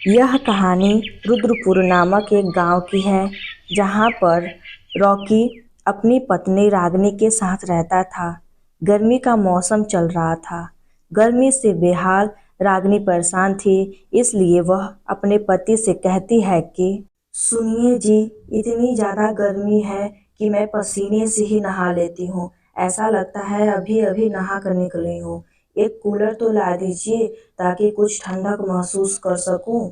यह कहानी रुद्रपुर नामक एक गांव की है, जहां पर रॉकी अपनी पत्नी रागिनी के साथ रहता था। गर्मी का मौसम चल रहा था। गर्मी से बेहाल रागिनी परेशान थी, इसलिए वह अपने पति से कहती है कि सुनिए जी, इतनी ज़्यादा गर्मी है कि मैं पसीने से ही नहा लेती हूँ। ऐसा लगता है अभी अभी नहा कर निकली हूँ। एक कूलर तो ला दीजिए ताकि कुछ ठंडक महसूस कर सकूं।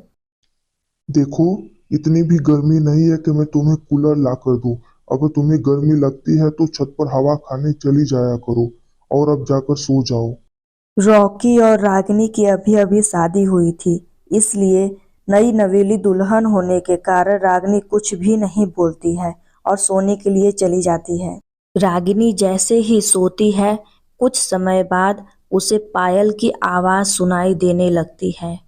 देखो, इतनी भी गर्मी नहीं है कि मैं तुम्हें कूलर ला कर दूं। अगर तुम्हें गर्मी लगती है तो छत पर हवा खाने चली जाया करो और अब जाकर सो जाओ। रॉकी और रागिनी की अभी-अभी शादी हुई थी, इसलिए नई नवेली दुल्हन होने के कारण रागिनी कुछ भी नहीं बोलती है और सोने के लिए चली जाती है। रागिनी जैसे ही सोती है, कुछ समय बाद उसे पायल की आवाज सुनाई देने लगती है।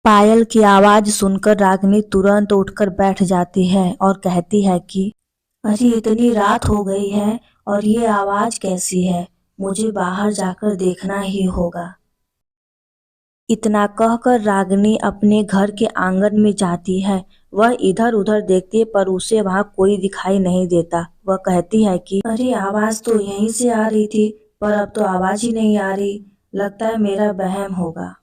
पायल की आवाज सुनकर रागिनी तुरंत उठकर बैठ जाती है और कहती है कि अरे इतनी रात हो गई है और ये आवाज कैसी है? मुझे बाहर जाकर देखना ही होगा। इतना कहकर रागिनी अपने घर के आंगन में जाती है। वह इधर-उधर देखती है पर उसे वहां कोई दिखाई नहीं देता। वह कहती है कि अरे आवाज तो यहीं से आ रही थी, पर अब तो आवाज ही नहीं आ रही। लगता है मेरा वहम होगा।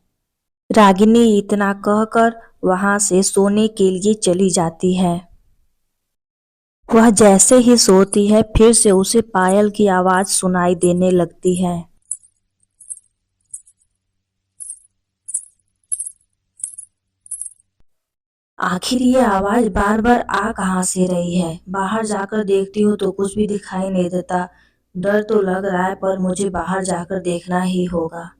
रागिनी इतना कहकर वहां से सोने के लिए चली जाती है। वह जैसे ही सोती है, फिर से उसे पायल की आवाज सुनाई देने लगती है। आखिर ये आवाज बार बार आ कहाँ से रही है? बाहर जाकर देखती हूँ तो कुछ भी दिखाई नहीं देता। डर तो लग रहा है पर मुझे बाहर जाकर देखना ही होगा।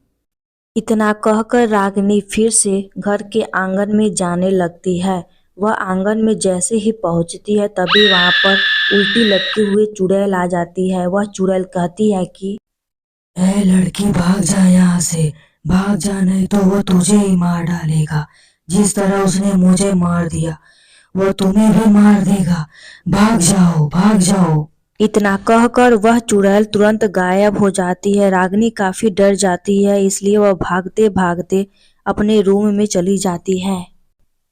इतना कहकर रागिनी फिर से घर के आंगन में जाने लगती है। वह आंगन में जैसे ही पहुंचती है, तभी वहां पर उल्टी लटकी हुई चुड़ैल आ जाती है। वह चुड़ैल कहती है कि ए लड़की, भाग जा यहाँ से। भाग जा, नहीं तो वो तुझे ही मार डालेगा। जिस तरह उसने मुझे मार दिया वो तुम्हें भी मार देगा। भाग जाओ, भाग जाओ। इतना कहकर वह चुड़ैल तुरंत गायब हो जाती है। रागिनी काफी डर जाती है, इसलिए वह भागते भागते अपने रूम में चली जाती है।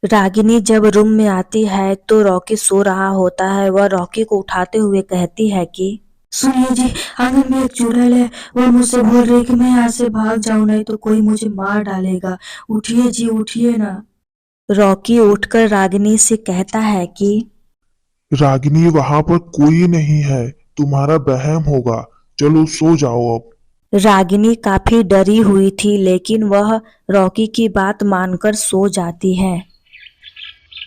रागिनी जब रूम में आती है तो रॉकी सो रहा होता है। वह रॉकी को उठाते हुए कहती है कि सुनिए जी, आंगन में एक चुड़ैल है। वो मुझसे बोल रही है कि मैं यहाँ से भाग जाऊं, नहीं तो कोई मुझे मार डालेगा। उठिए जी, उठिए ना। रॉकी उठकर रागिनी से कहता है कि रागिनी, वहां पर कोई नहीं है, तुम्हारा वहम होगा। चलो सो जाओ अब। रागिनी काफी डरी हुई थी, लेकिन वह रॉकी की बात मानकर सो जाती है।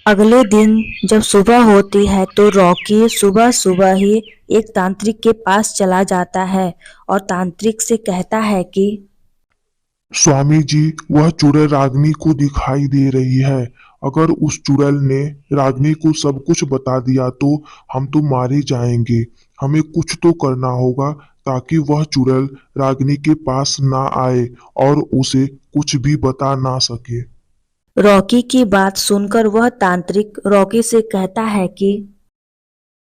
अगले दिन जब सुबह होती है तो रॉकी सुबह सुबह ही एक तांत्रिक के पास चला जाता है और तांत्रिक से कहता है कि स्वामी जी, वह चुड़ैल रागिनी को दिखाई दे रही है। अगर उस चुड़ैल ने रागिनी को सब कुछ बता दिया तो हम तो मारे जाएंगे। हमें कुछ तो करना होगा ताकि वह चुड़ैल रागिनी के पास ना आए और उसे कुछ भी बता ना सके। रॉकी की बात सुनकर वह तांत्रिक रॉकी से कहता है कि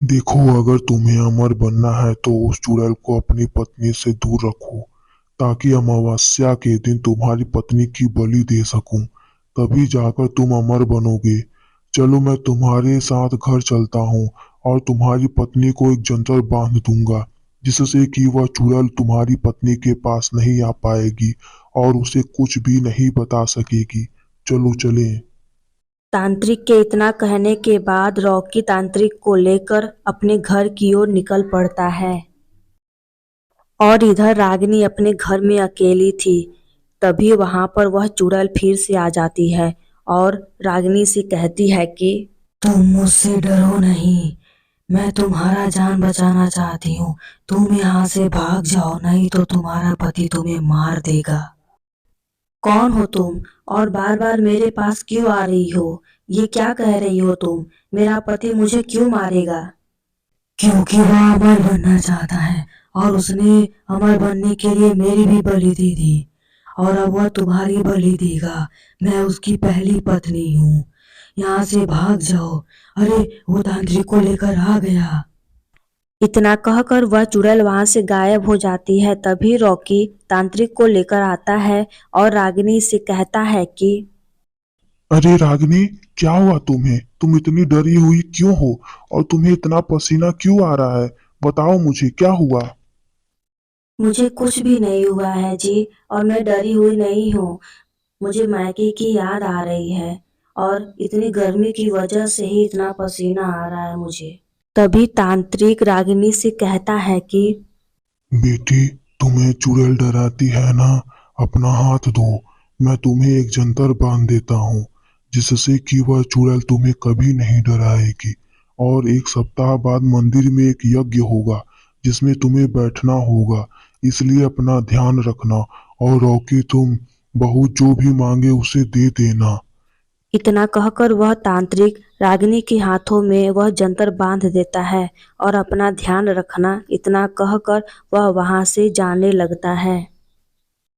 देखो, अगर तुम्हें अमर बनना है तो उस चुड़ैल को अपनी पत्नी से दूर रखो, ताकि अमावस्या के दिन तुम्हारी पत्नी की बलि दे सकूं। तभी जाकर तुम अमर बनोगे। चलो, मैं तुम्हारे साथ घर चलता हूँ और तुम्हारी पत्नी को एक जंतर बांध दूंगा, जिससे कि वह चुड़ैल तुम्हारी पत्नी के पास नहीं आ पाएगी और उसे कुछ भी नहीं बता सकेगी। चलो चलें। तांत्रिक के इतना कहने के बाद रॉकी तांत्रिक को लेकर अपने घर की ओर निकल पड़ता है। और इधर रागिनी अपने घर में अकेली थी। तभी वहां पर वह चुड़ैल फिर से आ जाती है और रागिनी से कहती है कि तुम मुझसे डरो नहीं, मैं तुम्हारा जान बचाना चाहती हूँ। तुम यहाँ से भाग जाओ, नहीं तो तुम्हारा पति तुम्हें मार देगा। कौन हो तुम और बार बार मेरे पास क्यों आ रही हो? ये क्या कह रही हो तुम? मेरा पति मुझे क्यों मारेगा? क्योंकि वह अमर बनना चाहता है और उसने अमर बनने के लिए मेरी भी बलि दे दी और अब वह तुम्हारी बलि देगा। मैं उसकी पहली पत्नी हूँ। यहाँ से भाग जाओ। अरे वो तांत्रिक को लेकर आ गया। इतना कहकर वह चुड़ैल वहां से गायब हो जाती है। तभी रॉकी तांत्रिक को लेकर आता है और रागिनी से कहता है कि अरे रागिनी, क्या हुआ तुम्हें? तुम इतनी डरी हुई क्यों हो? और तुम्हें इतना पसीना क्यों आ रहा है? बताओ मुझे क्या हुआ। मुझे कुछ भी नहीं हुआ है जी, और मैं डरी हुई नहीं हूँ। मुझे मायके की याद आ रही है और इतनी गर्मी की वजह से ही इतना पसीना आ रहा है मुझे। तभी तांत्रिक रागिनी से कहता है कि बेटी, तुम्हें चुड़ैल डराती है ना? अपना हाथ दो, मैं तुम्हें एक जंतर बांध देता हूँ, जिससे कि वह चुड़ैल तुम्हें कभी नहीं डराएगी। और एक सप्ताह बाद मंदिर में एक यज्ञ होगा, जिसमें तुम्हें बैठना होगा, इसलिए अपना ध्यान रखना। और रॉकी, तुम बहू जो भी मांगे उसे दे देना। इतना कहकर वह तांत्रिक रागिनी के हाथों में वह जंतर बांध देता है और अपना ध्यान रखना इतना कहकर वह वहां से जाने लगता है।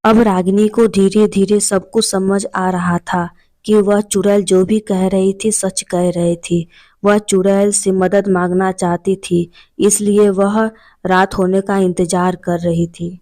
अब रागिनी को धीरे धीरे सब कुछ समझ आ रहा था कि वह चुड़ैल जो भी कह रही थी सच कह रही थी। वह चुड़ैल से मदद मांगना चाहती थी, इसलिए वह रात होने का इंतजार कर रही थी।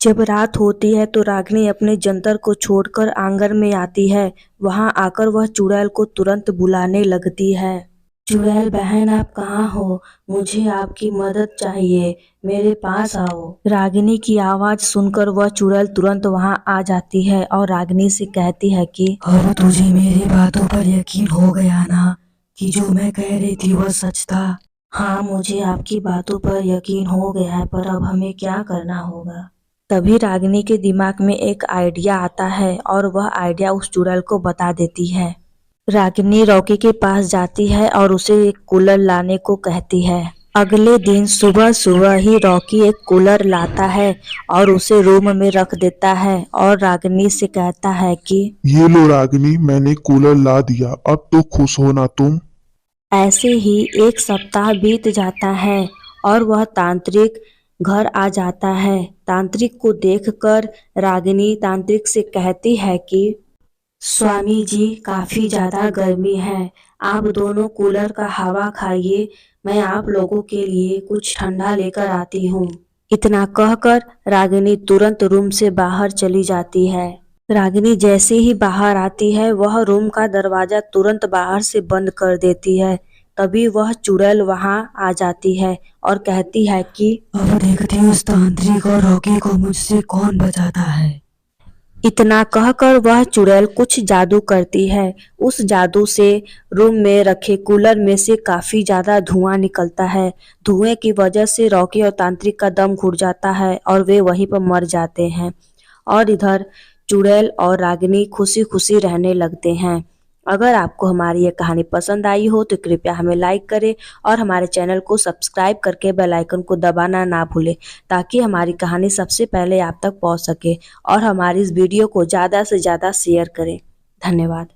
जब रात होती है तो रागिनी अपने जंतर को छोड़कर आंगन में आती है। वहां आकर वह चुड़ैल को तुरंत बुलाने लगती है। चुड़ैल बहन, आप कहाँ हो? मुझे आपकी मदद चाहिए, मेरे पास आओ। रागिनी की आवाज सुनकर वह चुड़ैल तुरंत वहां आ जाती है और रागिनी से कहती है कि अब तुझे मेरी बातों पर यकीन हो गया ना कि जो मैं कह रही थी वह सच था? हाँ, मुझे आपकी बातों पर यकीन हो गया है, पर अब हमें क्या करना होगा? तभी रागिनी के दिमाग में एक आइडिया आता है और वह आइडिया उस चुड़ैल को बता देती है। रागिनी रॉकी के पास जाती है और उसे एक कूलर लाने को कहती है। अगले दिन सुबह सुबह ही रॉकी एक कूलर लाता है और उसे रूम में रख देता है और रागिनी से कहता है कि ये लो रागिनी, मैंने कूलर ला दिया, अब तो खुश हो ना तुम? ऐसे ही एक सप्ताह बीत जाता है और वह तांत्रिक घर आ जाता है। तांत्रिक को देखकर रागिनी तांत्रिक से कहती है कि स्वामी जी, काफी ज्यादा गर्मी है, आप दोनों कूलर का हवा खाइए, मैं आप लोगों के लिए कुछ ठंडा लेकर आती हूँ। इतना कहकर रागिनी तुरंत रूम से बाहर चली जाती है। रागिनी जैसे ही बाहर आती है वह रूम का दरवाजा तुरंत बाहर से बंद कर देती है। तभी वह चुड़ैल वहां आ जाती है और कहती है कि अब देखती हूँ उस तांत्रिक और रॉकी को मुझसे कौन बचाता है। इतना कहकर वह चुड़ैल कुछ जादू करती है। उस जादू से रूम में रखे कूलर में से काफी ज्यादा धुआं निकलता है। धुएं की वजह से रॉकी और तांत्रिक का दम घुट जाता है और वे वहीं पर मर जाते हैं। और इधर चुड़ैल और रागिनी खुशी खुशी रहने लगते हैं। अगर आपको हमारी ये कहानी पसंद आई हो तो कृपया हमें लाइक करें और हमारे चैनल को सब्सक्राइब करके बेल आइकन को दबाना ना भूलें, ताकि हमारी कहानी सबसे पहले आप तक पहुंच सके। और हमारी इस वीडियो को ज़्यादा से ज़्यादा शेयर करें। धन्यवाद।